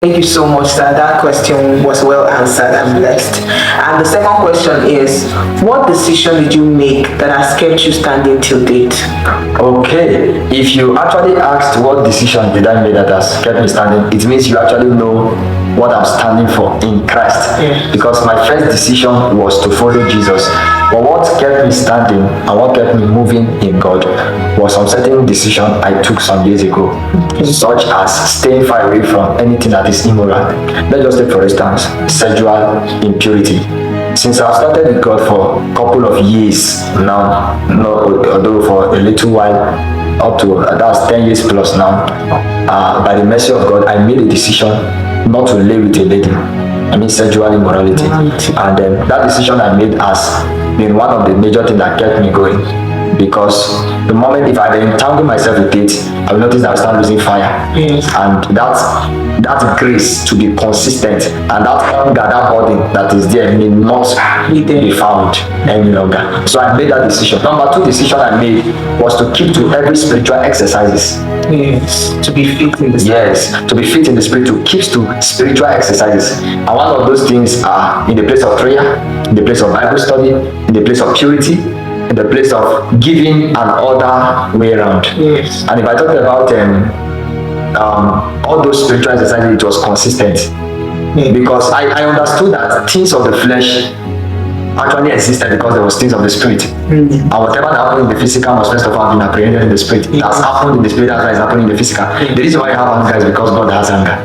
Thank you so much, sir. That question was well answered and blessed. And the second question is, what decision did you make that has kept you standing till date? Okay, if you actually asked what decision did I make that has kept me standing, it means you actually know what I'm standing for in Christ. Yeah. Because my first decision was to follow Jesus. But what kept me standing and what kept me moving in God was some certain decision I took some years ago, such as staying far away from anything that is immoral. Let's just take for instance, sexual impurity. Since I've started with God for a couple of years now, although for a little while, up to that's 10 years plus now, by the mercy of God, I made a decision not to lay with a lady. I mean sexual immorality. And that decision I made has been one of the major things that kept me going. Because the moment if I entangle myself with it, I will notice that I start losing fire. Yes. And that grace to be consistent and that hunger, that burden that is there may not be found any longer. So I made that decision. Number two decision I made was to keep to every spiritual exercises. Yes, to be fit in the spirit. Yes, to be fit in the spirit, to keep to spiritual exercises. And one of those things are in the place of prayer, in the place of Bible study, in the place of purity, in the place of giving and other way around. Yes. And if I talked about all those spiritual exercises, it was consistent. Yeah. Because I understood that things of the flesh actually existed because there was things of the spirit. And whatever that happened in the physical must first of all been apprehended in the spirit. It has happened in the spirit, that's why it's happening in the physical. The reason why you have anger is because God has anger.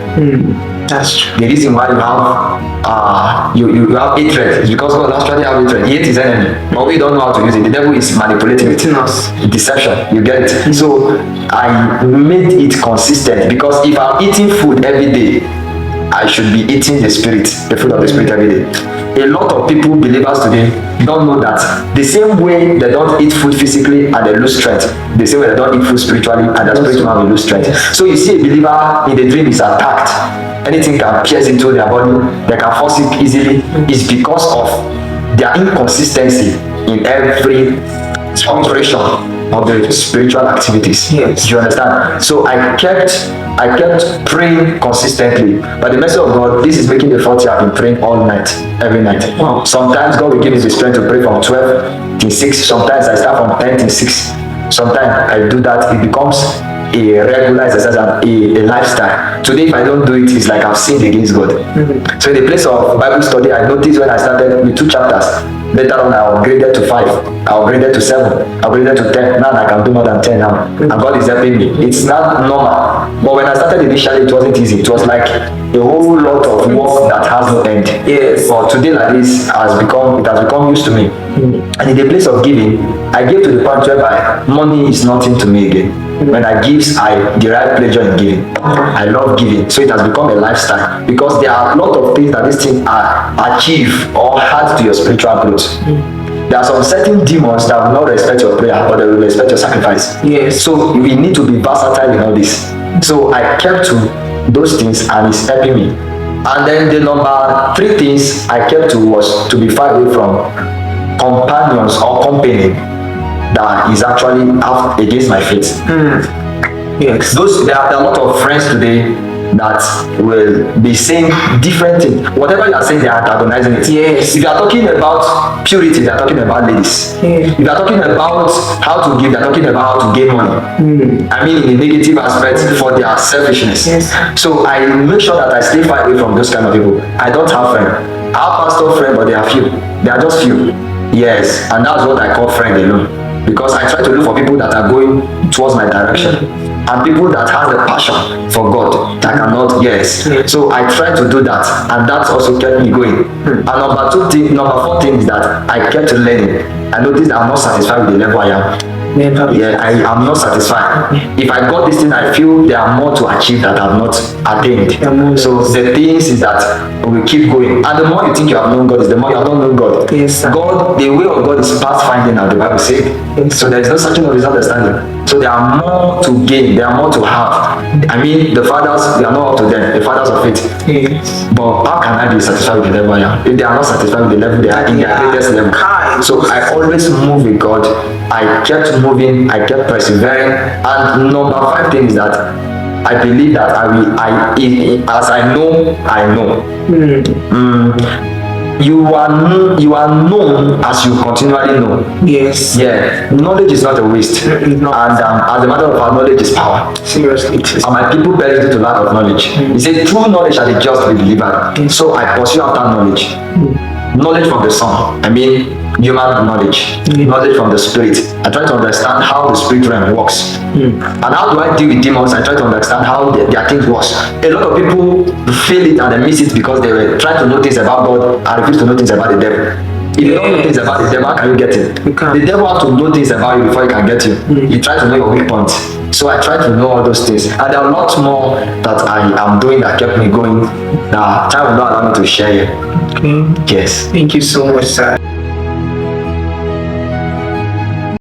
That's true. The reason why you have you have hatred is because God actually have hatred. He hates his enemy, but we don't know how to use it. The devil is manipulating it. Deception. You get it? So I made it consistent because if I'm eating food every day, I should be eating the spirit, the fruit of the spirit every day. A lot of people, believers today, don't know that the same way they don't eat food physically and they lose strength, the same way they don't eat food spiritually and their spiritual man will lose strength. So you see a believer in the dream is attacked, anything can pierce into their body, they can fall sick easily. It's because of their inconsistency in every operation of the spiritual activities. Yes. Do you understand? So I kept praying consistently. By the mercy of God, this is making the 4th year I've been praying all night, every night. Wow. Sometimes God will give me the strength to pray from 12 till 6. Sometimes I start from 10 till 6. Sometimes I do that. It becomes a regular exercise and a lifestyle. Today, if I don't do it, it's like I've sinned against God. So in the place of Bible study, I noticed when I started with 2 chapters. Later on, I upgraded to 5. I upgraded to 7. I upgraded to 10. Now I can do more than 10 now. And God is helping me. It's not normal. But when I started initially, it wasn't easy. It was like a whole lot of work that has no end. Yes. But today like this it has become used to me. And in the place of giving, I gave to the point whereby money is nothing to me again. When I give, I derive pleasure in giving. I love giving. So it has become a lifestyle. Because there are a lot of things that these things achieve or add to your spiritual growth. There are some certain demons that will not respect your prayer, but they will respect your sacrifice. Yes. So we need to be versatile in all this. So I kept to those things and it's helping me. And then the number 3 things I kept to was to be far away from companions or company that is actually out against my faith. Yes. There are a lot of friends today that will be saying different things. Whatever you are saying, they are antagonizing it. Yes. If you are talking about purity, they are talking about ladies. Yeah. If you are talking about how to give, they are talking about how to gain money. I mean, in a negative aspect for their selfishness. Yes. So I make sure that I stay far away from those kind of people. I don't have friends. I have pastor friends, but they are few. They are just few. Yes, and that's what I call friend alone. Because I try to look for people that are going towards my direction. And people that have the passion for God that cannot, yes. So I try to do that, and that also kept me going. And number 4 thing is that I kept learning. I noticed that I'm not satisfied with the level I am. Yeah, I am not satisfied. If I got this thing, I feel there are more to achieve that I have not attained. So the things is that we keep going. And the more you think you have known God, is the more you have not known God. Yes, sir. God, the way of God is past finding out, the Bible says. So there is no searching of his understanding. So there are more to gain, there are more to have. I mean, the fathers, we are not up to them, the fathers of faith. Yes. But how can I be satisfied with the level I am? If they are not satisfied with the level they are in their greatest level. So I always move with God. I kept moving, I kept persevering. And number 5 thing is that I believe that as I know, I know. You are known as you continually know. Yes. Yeah, knowledge is not a waste. No. And as a matter of fact, knowledge is power. Seriously, it is. And my people perish due to lack of knowledge. He said, true knowledge shall the just be delivered. So I pursue after knowledge. Knowledge from the Son. I mean, human knowledge. Knowledge from the Spirit. I try to understand how the Spirit realm works. And how do I deal with demons? I try to understand how their things works. A lot of people feel it and they miss it because they were trying to know things about God and refuse to know things about the devil. If you don't know things about the devil, how can you get it? You can't. The devil has to know things about you before he can get you. You try to know your weak points. So I try to know all those things. And there are lots more that I am doing that kept me going. That time will not allow me to share it. Okay. Yes. Thank you so much, sir.